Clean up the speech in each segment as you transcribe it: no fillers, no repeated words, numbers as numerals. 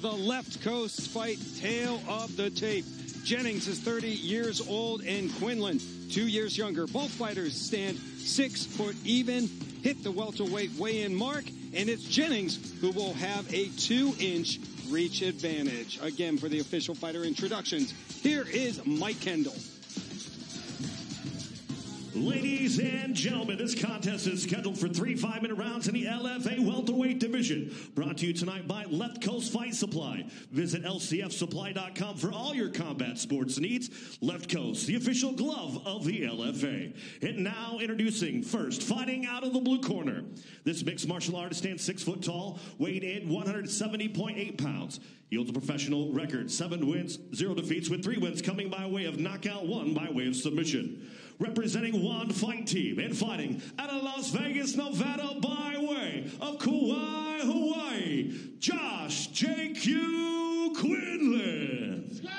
The left coast fight, tail of the tape. Jennings is 30 years old and Quinlan 2 years younger. Both fighters stand 6 foot even, hit the welterweight weigh-in mark, and it's Jennings who will have a 2-inch reach advantage. Again, for the official fighter introductions, here is Mike Kendall. Ladies and gentlemen, this contest is scheduled for 3 5-minute rounds in the LFA welterweight division. Brought to you tonight by Left Coast Fight Supply. Visit lcfsupply.com for all your combat sports needs. Left Coast, the official glove of the LFA. And now introducing first, fighting out of the blue corner. This mixed martial artist stands 6 foot tall, weighed in 170.8 pounds. He holds a professional record, 7 wins, 0 defeats, with 3 wins coming by way of knockout, 1 by way of submission. Representing One Fight Team and fighting out of Las Vegas, Nevada by way of Kauai, Hawaii, Josh J.Q. Quinlan. Let's go!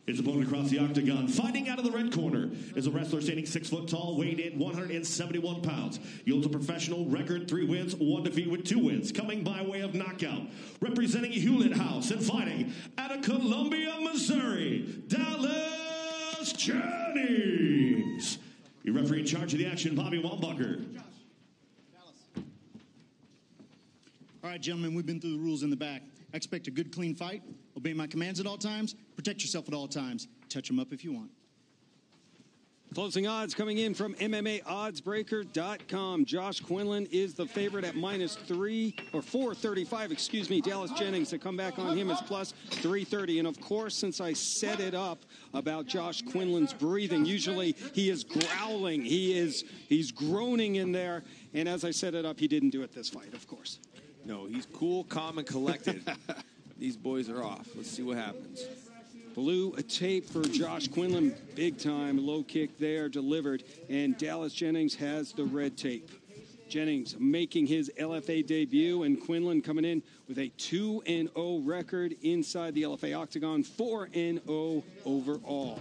His opponent across the octagon, fighting out of the red corner, is a wrestler standing 6 foot tall, weighed in 171 pounds. He holds a professional record, 3 wins, 1 defeat with 2 wins, coming by way of knockout. Representing Hewlett House and fighting out of Columbia, Missouri, Dallas Jennings. Your referee in charge of the action, Bobby Wambacher. All right, gentlemen, we've been through the rules in the back. I expect a good, clean fight. Obey my commands at all times. Protect yourself at all times. Touch them up if you want. Closing odds coming in from MMAOddsBreaker.com. Josh Quinlan is the favorite at -435. Dallas Jennings to come back on him is +330. And of course, since I set it up about Josh Quinlan's breathing, usually he is growling, he's groaning in there. And as I set it up, he didn't do it this fight, of course. No, he's cool, calm, and collected. These boys are off. Let's see what happens. Blue tape for Josh Quinlan, big time, low kick there, delivered, and Dallas Jennings has the red tape. Jennings making his LFA debut, and Quinlan coming in with a 2-0 record inside the LFA octagon, 4-0 overall.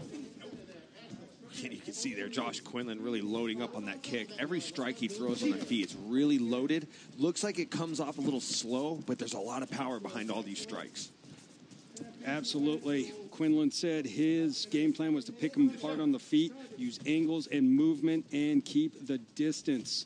And you can see there, Josh Quinlan really loading up on that kick. Every strike he throws on the feet, it's really loaded. Looks like it comes off a little slow, but there's a lot of power behind all these strikes. Absolutely. Quinlan said his game plan was to pick him apart on the feet, use angles and movement, and keep the distance.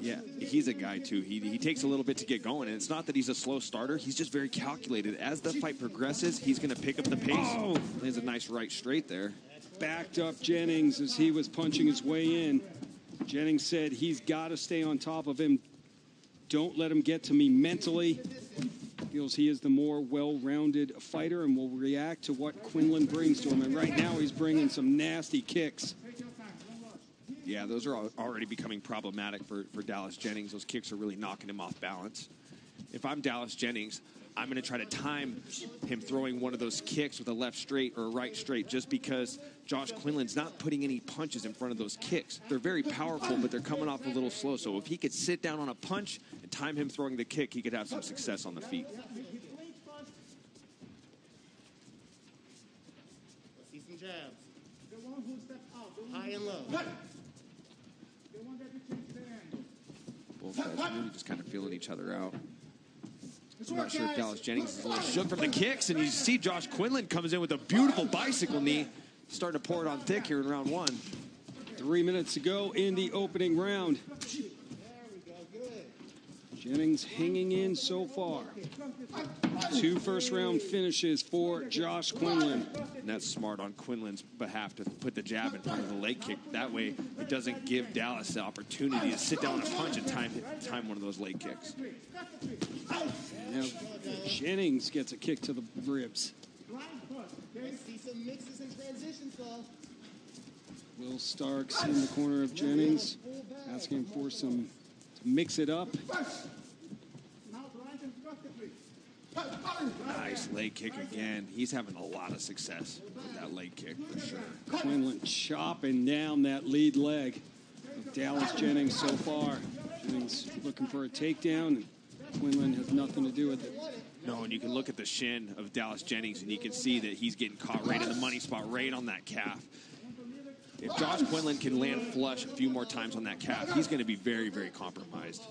Yeah, he's a guy, too. He takes a little bit to get going, and it's not that he's a slow starter. He's just very calculated. As the fight progresses, he's going to pick up the pace. Oh! There's a nice right straight there. Backed up Jennings as he was punching his way in. Jennings said he's got to stay on top of him. Don't let him get to me mentally. Feels he is the more well-rounded fighter and will react to what Quinlan brings to him. And right now he's bringing some nasty kicks. Yeah, those are already becoming problematic for Dallas Jennings. Those kicks are really knocking him off balance. If I'm Dallas Jennings, I'm going to try to time him throwing one of those kicks with a left straight or a right straight, just because Josh Quinlan's not putting any punches in front of those kicks. They're very powerful, but they're coming off a little slow. So if he could sit down on a punch and time him throwing the kick, he could have some success on the feet. Let's see some jabs. High and low. Both guys are really just kind of feeling each other out. I'm not sure if Dallas Jennings is a little shook from the kicks, and you see Josh Quinlan comes in with a beautiful bicycle knee, starting to pour it on thick here in round 1. 3 minutes to go in the opening round. Jennings hanging in so far. 2 first-round finishes for Josh Quinlan. And that's smart on Quinlan's behalf to put the jab in front of the leg kick. That way, it doesn't give Dallas the opportunity to sit down and punch and time one of those leg kicks. Now, Jennings gets a kick to the ribs. See some mixes and transitions, though. Will Starks in the corner of Jennings, asking for some to mix it up. Nice leg kick again. He's having a lot of success with that leg kick for sure. Quinlan chopping down that lead leg of Dallas Jennings so far. Jennings looking for a takedown, and Quinlan has nothing to do with it. No, and you can look at the shin of Dallas Jennings, and you can see that he's getting caught right in the money spot, right on that calf. If Josh Quinlan can land flush a few more times on that calf, he's going to be very, very compromised.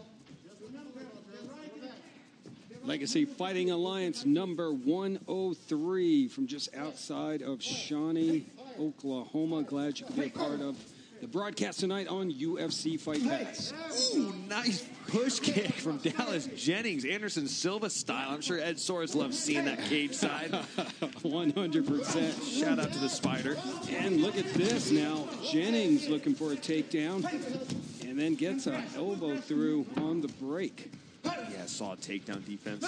Legacy Fighting Alliance number 103 from just outside of Shawnee, Oklahoma. Glad you could be a part of the broadcast tonight on UFC Fight Pass. Ooh, nice push kick from Dallas Jennings, Anderson Silva style. I'm sure Ed Soares loves seeing that cage side. 100%. Shout out to the Spider. And look at this now. Jennings looking for a takedown and then gets an elbow through on the break. Yeah, solid takedown defense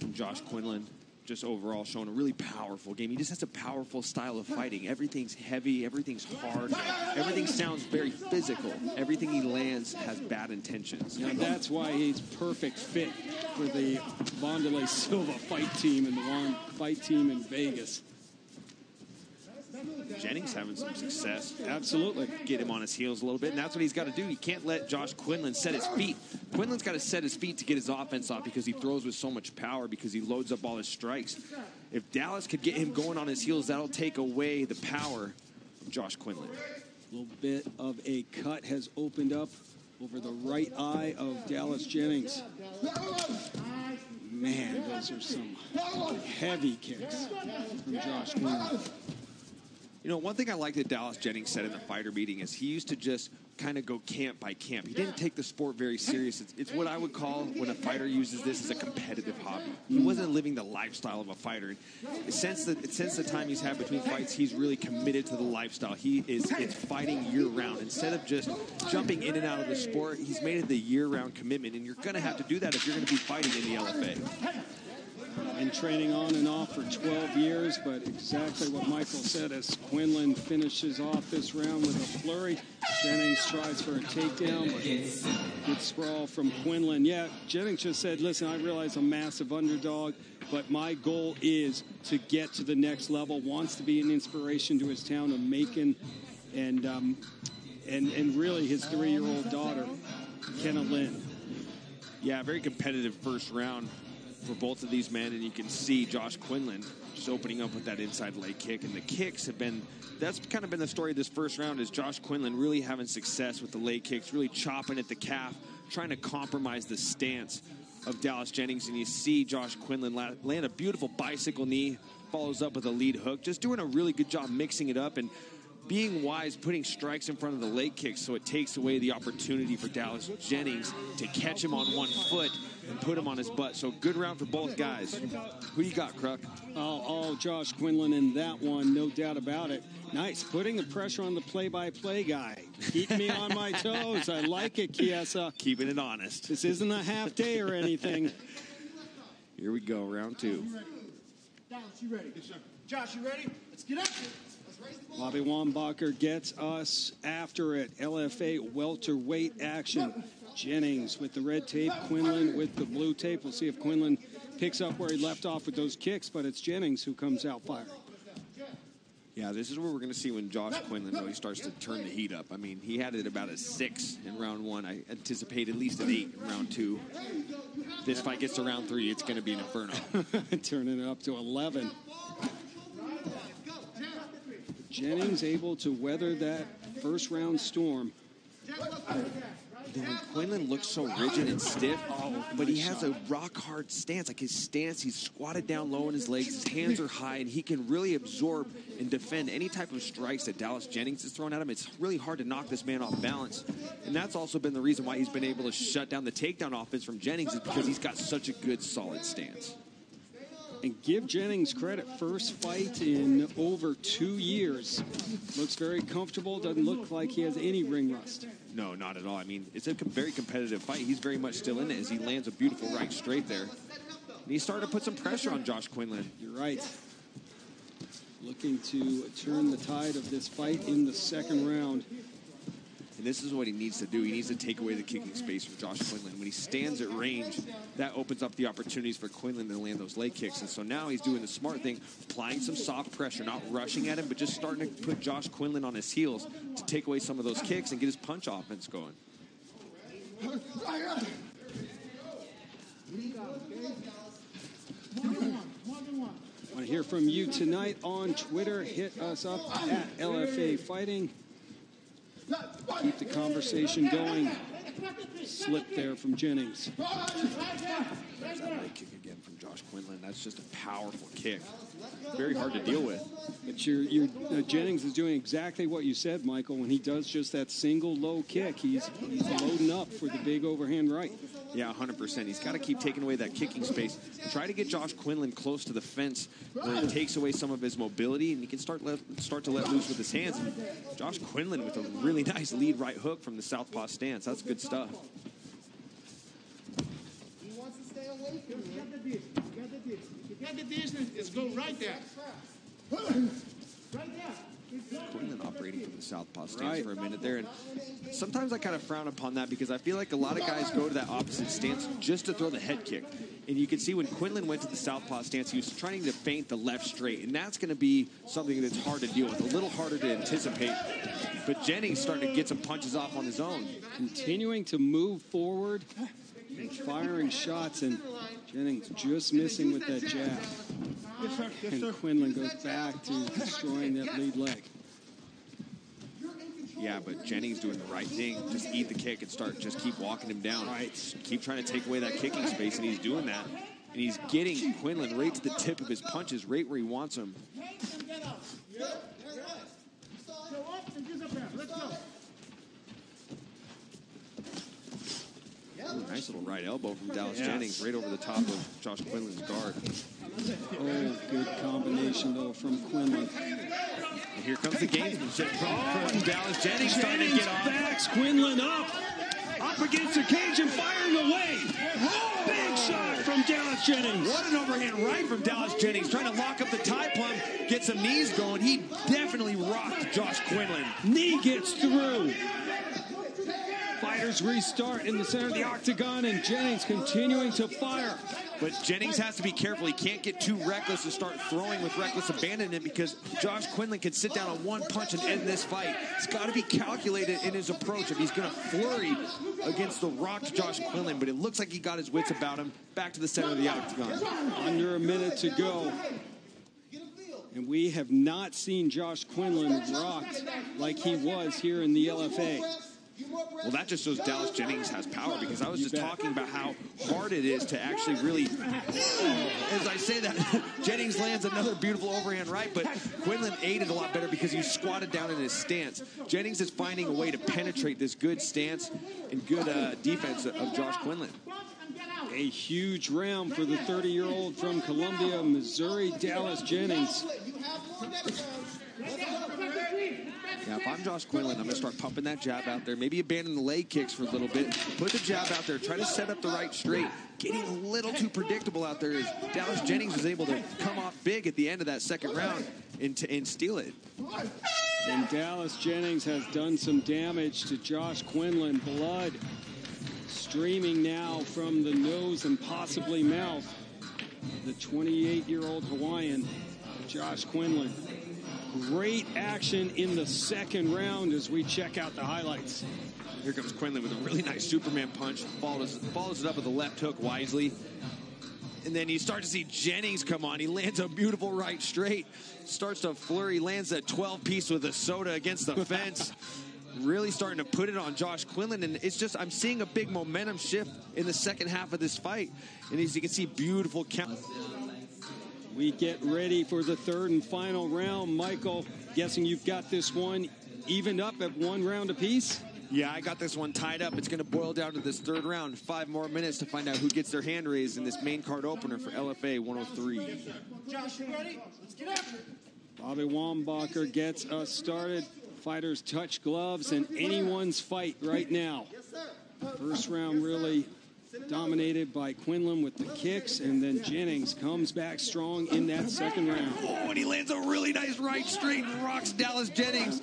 from Josh Quinlan. Just overall showing a really powerful game. He just has a powerful style of fighting. Everything's heavy, everything's hard, everything sounds very physical. Everything he lands has bad intentions. And that's why he's perfect fit for the Wanderlei Silva fight team and the one fight team in Vegas. Jennings having some success. Absolutely. Get him on his heels a little bit, and that's what he's got to do. He can't let Josh Quinlan set his feet. Quinlan's got to set his feet to get his offense off because he throws with so much power, because he loads up all his strikes. If Dallas could get him going on his heels, that'll take away the power of Josh Quinlan. A little bit of a cut has opened up over the right eye of Dallas Jennings. Man, those are some heavy kicks from Josh Quinlan. You know, one thing I like that Dallas Jennings said in the fighter meeting is he used to just kind of go camp by camp. He didn't take the sport very serious. It's what I would call, when a fighter uses this, as a competitive hobby. He wasn't living the lifestyle of a fighter. Since the time he's had between fights, he's really committed to the lifestyle. It's fighting year-round. Instead of just jumping in and out of the sport, he's made it the year-round commitment, and you're going to have to do that if you're going to be fighting in the LFA. And training on and off for 12 years, but exactly what Michael said as Quinlan finishes off this round with a flurry. Jennings tries for a takedown, but good sprawl from Quinlan. Yeah, Jennings just said, listen, I realize I'm a massive underdog, but my goal is to get to the next level, wants to be an inspiration to his town of Macon, and really his 3-year-old daughter, Kenna Lynn. Yeah, very competitive first round for both of these men, and you can see Josh Quinlan just opening up with that inside leg kick, and the kicks have been, that's kind of been the story of this first round, is Josh Quinlan really having success with the leg kicks, really chopping at the calf, trying to compromise the stance of Dallas Jennings, and you see Josh Quinlan land a beautiful bicycle knee, follows up with a lead hook, just doing a really good job mixing it up and being wise, putting strikes in front of the leg kicks so it takes away the opportunity for Dallas Jennings to catch him on one foot and put him on his butt. So good round for both guys. Who you got, Kruk? Oh, Josh Quinlan in that one, no doubt about it. Nice, putting the pressure on the play-by-play guy. Keep me on my toes. I like it, Chiesa. Keeping it honest. This isn't a half day or anything. Here we go, round two. Dallas, you ready? Yes, sir. Josh, you ready? Let's get up here. Bobby Wambacher gets us after it. LFA welterweight action. Jennings with the red tape, Quinlan with the blue tape. We'll see if Quinlan picks up where he left off with those kicks, but it's Jennings who comes out firing. Yeah, this is where we're going to see when Josh Quinlan really starts to turn the heat up. I mean, he had it about a 6 in round 1. I anticipate at least an 8 in round 2. If this fight gets to round 3, it's going to be an inferno. Turning it up to 11. Jennings able to weather that first round storm. When Quinlan looks so rigid and stiff, but he has a rock-hard stance. Like his stance, he's squatted down low in his legs, his hands are high, and he can really absorb and defend any type of strikes that Dallas Jennings is throwing at him. It's really hard to knock this man off balance. And that's also been the reason why he's been able to shut down the takedown offense from Jennings, is because he's got such a good, solid stance. And give Jennings credit, first fight in over 2 years. Looks very comfortable, doesn't look like he has any ring rust. No, not at all. I mean, it's a very competitive fight. He's very much still in it as he lands a beautiful right straight there. And he's starting to put some pressure on Josh Quinlan. You're right. Looking to turn the tide of this fight in the second round. And this is what he needs to do. He needs to take away the kicking space from Josh Quinlan. When he stands at range, that opens up the opportunities for Quinlan to land those leg kicks. And so now he's doing the smart thing, applying some soft pressure, not rushing at him, but just starting to put Josh Quinlan on his heels to take away some of those kicks and get his punch offense going. I want to hear from you tonight on Twitter. Hit us up at LFA Fighting. Keep the conversation going. Slip there from Jennings. There's that leg kicking. That's just a powerful kick. Very hard to deal with. But Jennings is doing exactly what you said, Michael. When he does just that single low kick, he's loading up for the big overhand right. Yeah, 100%. He's got to keep taking away that kicking space. Try to get Josh Quinlan close to the fence where it takes away some of his mobility, and he can start to let loose with his hands. And Josh Quinlan with a really nice lead right hook from the southpaw stance. That's good stuff. He wants to stay away from you. Get the distance. Get the distance. If you get the distance, it's go right there. Right there. Quinlan operating from the southpaw stance for a minute there. And sometimes I kind of frown upon that because I feel like a lot of guys go to that opposite stance just to throw the head kick. And you can see when Quinlan went to the southpaw stance, he was trying to feint the left straight. And that's going to be something that's hard to deal with, a little harder to anticipate. But Jennings starting to get some punches off on his own. Continuing to move forward and firing shots, and Jennings just missing with that jab. Yes, sir. Yes, And sir. Quinlan goes back to destroying that lead leg. Yeah, but Jennings doing the right thing. Just eat the kick and just keep walking him down. Right. Keep trying to take away that kicking space, and he's doing that. And he's getting Quinlan right to the tip of his punches, right where he wants him. Go up and get up there. Let's go. Ooh, nice little right elbow from Dallas Jennings right over the top of Josh Quinlan's guard. Oh, good combination, though, from Quinlan. And here comes the gamesmanship from Dallas Jennings starting to get off. Backs Quinlan up against the cage and firing away. Big shot from Dallas Jennings. What an overhand right from Dallas Jennings, trying to lock up the tie plum, get some knees going. He definitely rocked Josh Quinlan. Knee gets through. Fighters restart in the center of the octagon, and Jennings continuing to fire. But Jennings has to be careful. He can't get too reckless and start throwing with reckless abandonment because Josh Quinlan can sit down on one punch and end this fight. He's got to be calculated in his approach if he's going to flurry against the rocked Josh Quinlan. But it looks like he got his wits about him. Back to the center of the octagon. Under a minute to go. And we have not seen Josh Quinlan rocked like he was here in the LFA. Well, that just shows Dallas Jennings has power, because I was just talking about how hard it is to actually really, as I say that, Jennings lands another beautiful overhand right, but Quinlan aided a lot better because he squatted down in his stance. Jennings is finding a way to penetrate this good stance and good defense of Josh Quinlan. A huge round for the 30-year-old from Columbia, Missouri, Dallas Jennings. Yeah, if I'm Josh Quinlan, I'm going to start pumping that jab out there. Maybe abandon the leg kicks for a little bit. Put the jab out there. Try to set up the right straight. Getting a little too predictable out there as Dallas Jennings was able to come off big at the end of that second round and steal it. And Dallas Jennings has done some damage to Josh Quinlan. Blood streaming now from the nose and possibly mouth. The 28-year-old Hawaiian, Josh Quinlan. Great action in the second round as we check out the highlights. Here comes Quinlan with a really nice Superman punch. Follows it up with a left hook wisely. And then you start to see Jennings come on. He lands a beautiful right straight. Starts to flurry. Lands a 12-piece with a soda against the fence. Really starting to put it on Josh Quinlan. And it's just, I'm seeing a big momentum shift in the second half of this fight. And as you can see, beautiful count. We get ready for the third and final round. Michael, guessing you've got this one evened up at 1 round apiece? Yeah, I got this one tied up. It's going to boil down to this third round. 5 more minutes to find out who gets their hand raised in this main card opener for LFA 103. Josh, you ready? Let's get after it. Bobby Wambacher gets us started. Fighters touch gloves, and anyone's fight right now. First round really dominated by Quinlan with the kicks, and then Jennings comes back strong in that second round. Oh, and he lands a really nice right straight and rocks Dallas Jennings.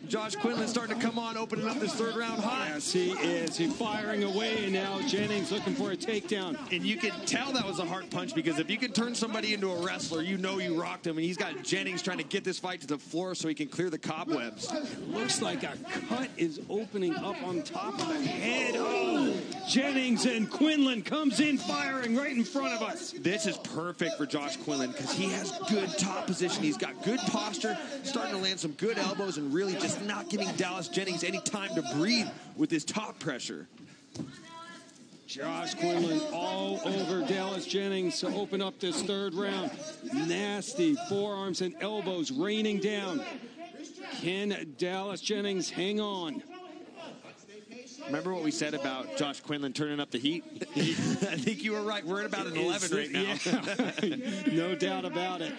Josh Quinlan starting to come on, opening up this third round hot. Yes, he is. He's firing away, and now Jennings looking for a takedown. And you can tell that was a hard punch, because if you can turn somebody into a wrestler, you know you rocked him. And he's got Jennings trying to get this fight to the floor so he can clear the cobwebs. Looks like a cut is opening up on top of the head. Oh, Jennings, and Quinlan comes in firing right in front of us. This is perfect for Josh Quinlan because he has good top position. He's got good posture, starting to land some good elbows, and really just not giving Dallas Jennings any time to breathe with his top pressure. Josh Quinlan all over Dallas Jennings to open up this third round. Nasty forearms and elbows raining down. Can Dallas Jennings hang on? Remember what we said about Josh Quinlan turning up the heat? I think you were right. We're at about an 11 right now. Yeah. No doubt about it.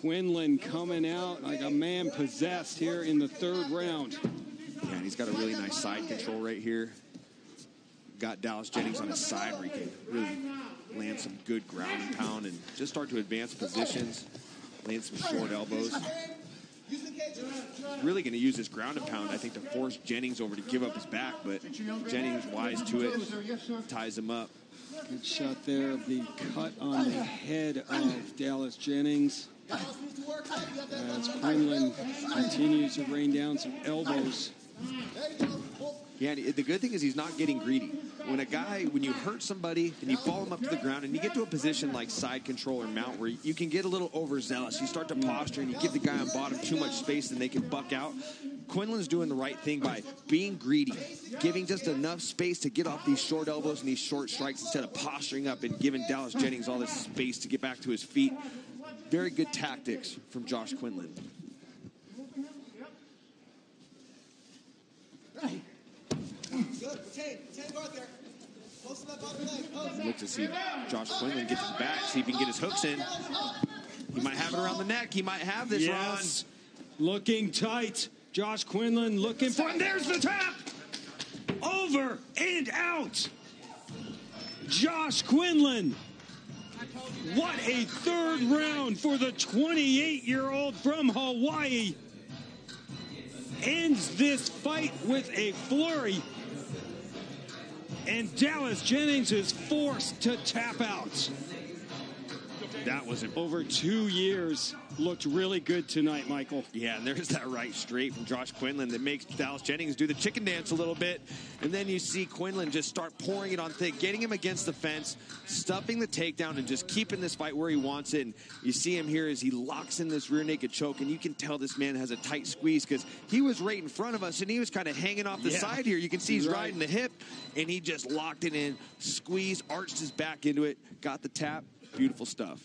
Quinlan coming out like a man possessed here in the third round. Yeah, and he's got a really nice side control right here. Got Dallas Jennings on his side where he can really land some good ground and pound and just start to advance positions, land some short elbows. Really going to use this ground and pound, I think, to force Jennings over to give up his back, but Jennings wise to it, ties him up. Good shot there of the cut on the head of Dallas Jennings. As Quinlan continues to rain down some elbows. Yeah, the good thing is he's not getting greedy. When you hurt somebody and you fall them up to the ground and you get to a position like side control or mount where you can get a little overzealous, you start to posture and you give the guy on bottom too much space and they can buck out. Quinlan's doing the right thing by being greedy, giving just enough space to get off these short elbows and these short strikes instead of posturing up and giving Dallas Jennings all this space to get back to his feet. Very good tactics from Josh Quinlan. Look to see Josh Quinlan get to the back, see if he can get his hooks in. He might have it around the neck. He might have this run. Looking tight. Josh Quinlan looking for, and there's the tap. Over and out. Josh Quinlan. What a third round for the 28-year-old from Hawaii. Ends this fight with a flurry. And Dallas Jennings is forced to tap out. That was over 2 years. Looked really good tonight, Michael. Yeah, and there's that right straight from Josh Quinlan that makes Dallas Jennings do the chicken dance a little bit. And then you see Quinlan just start pouring it on thick, getting him against the fence, stuffing the takedown, and just keeping this fight where he wants it. And you see him here as he locks in this rear naked choke, and you can tell this man has a tight squeeze because he was right in front of us, and he was kind of hanging off the side here. You can see he's riding the hip, and he just locked it in, squeezed, arched his back into it, got the tap. Beautiful stuff.